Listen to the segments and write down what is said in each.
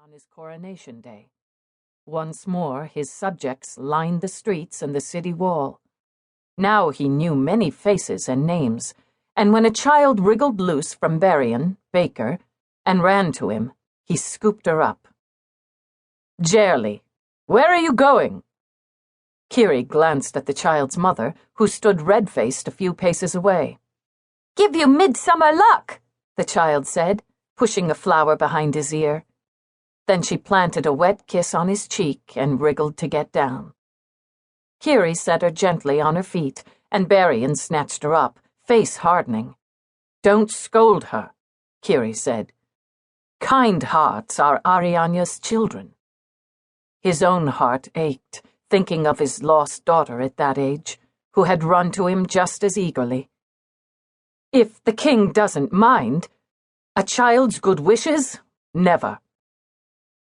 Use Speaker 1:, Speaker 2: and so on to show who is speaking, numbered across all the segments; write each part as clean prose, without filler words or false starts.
Speaker 1: on his coronation day. Once more, his subjects lined the streets and the city wall. Now he knew many faces and names, and when a child wriggled loose from Verrakaien, baker, and ran to him, he scooped her up. "Gerli, where are you going?" Kieri glanced at the child's mother, who stood red-faced a few paces away.
Speaker 2: "Give you midsummer luck,"
Speaker 1: the child said, pushing a flower behind his ear. Then she planted a wet kiss on his cheek and wriggled to get down. Kieri set her gently on her feet, and Verrakaien snatched her up, face hardening. "Don't scold her," Kieri said. "Kind hearts are Arianya's children." His own heart ached, thinking of his lost daughter at that age, who had run to him just as eagerly. "If the king doesn't mind, a child's good wishes? Never."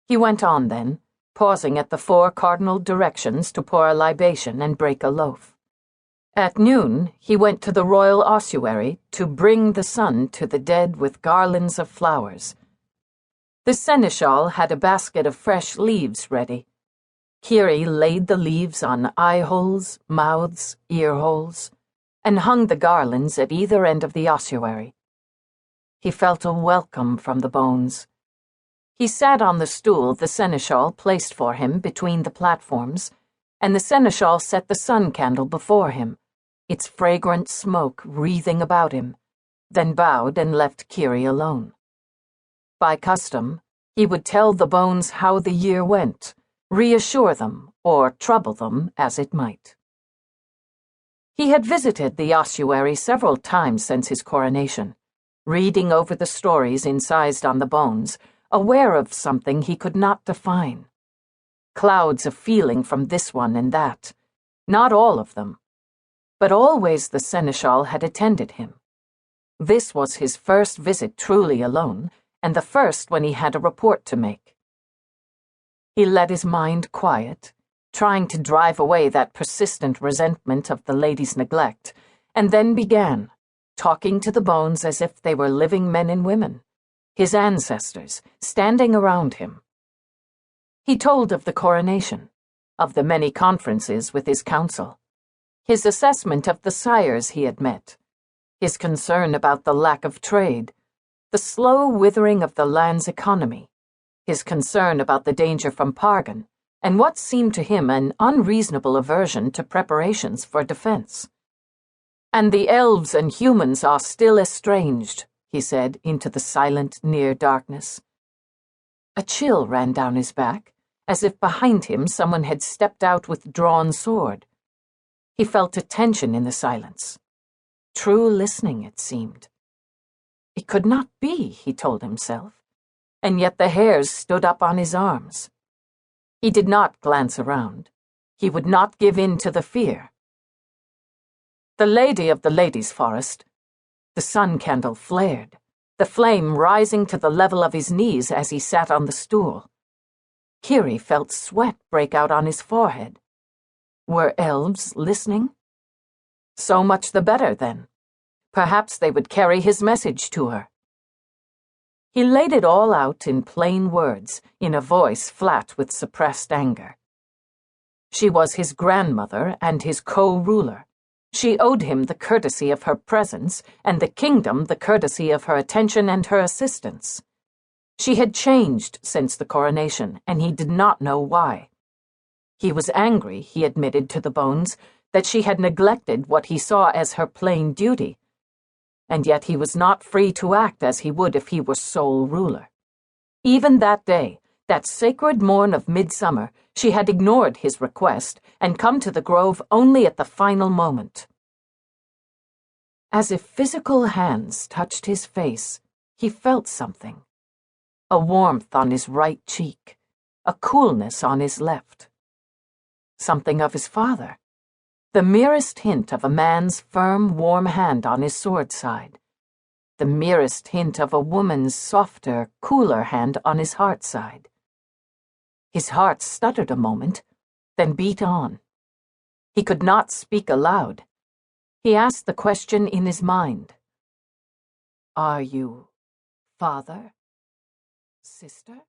Speaker 1: He went on then, pausing at the 4 cardinal directions to pour a libation and break a loaf. At noon, he went to the royal ossuary to bring the sun to the dead with garlands of flowers. The seneschal had a basket of fresh leaves ready. Kieri laid the leaves on eye-holes, mouths, ear-holes, and hung the garlands at either end of the ossuary. He felt a welcome from the bones. He sat on the stool the seneschal placed for him between the platforms, and the seneschal set the sun candle before him, its fragrant smoke wreathing about him, then bowed and left Kieri alone. By custom, he would tell the bones how the year went, reassure them or trouble them as it might. He had visited the ossuary several times since his coronation, reading over the stories incised on the bones, aware of something he could not define. Clouds of feeling from this one and that, not all of them. But always the seneschal had attended him. This was his first visit truly alone, and the first when he had a report to make. He let his mind quiet, trying to drive away that persistent resentment of the lady's neglect, and then began, talking to the bones as if they were living men and women, his ancestors, standing around him. He told of the coronation, of the many conferences with his council, his assessment of the sires he had met, his concern about the lack of trade, the slow withering of the land's economy, his concern about the danger from Pargun, and what seemed to him an unreasonable aversion to preparations for defense. "And the elves and humans are still estranged," he said into the silent, near darkness. A chill ran down his back, as if behind him someone had stepped out with drawn sword. He felt a tension in the silence. True listening, it seemed. It could not be, he told himself, and yet the hairs stood up on his arms. He did not glance around. He would not give in to the fear. The lady of the ladies' forest. The sun candle flared, the flame rising to the level of his knees as he sat on the stool. Kieri felt sweat break out on his forehead. Were elves listening? So much the better, then. Perhaps they would carry his message to her. He laid it all out in plain words, in a voice flat with suppressed anger. She was his grandmother and his co-ruler. She owed him the courtesy of her presence, and the kingdom the courtesy of her attention and her assistance. She had changed since the coronation, and he did not know why. He was angry, he admitted to the bones, that she had neglected what he saw as her plain duty, and yet he was not free to act as he would if he were sole ruler. Even that day, that sacred morn of midsummer, she had ignored his request and come to the grove only at the final moment. As if physical hands touched his face, he felt something. A warmth on his right cheek, a coolness on his left. Something of his father, the merest hint of a man's firm, warm hand on his sword side, the merest hint of a woman's softer, cooler hand on his heart side. His heart stuttered a moment, then beat on. He could not speak aloud. He asked the question in his mind. "Are you father, sister?"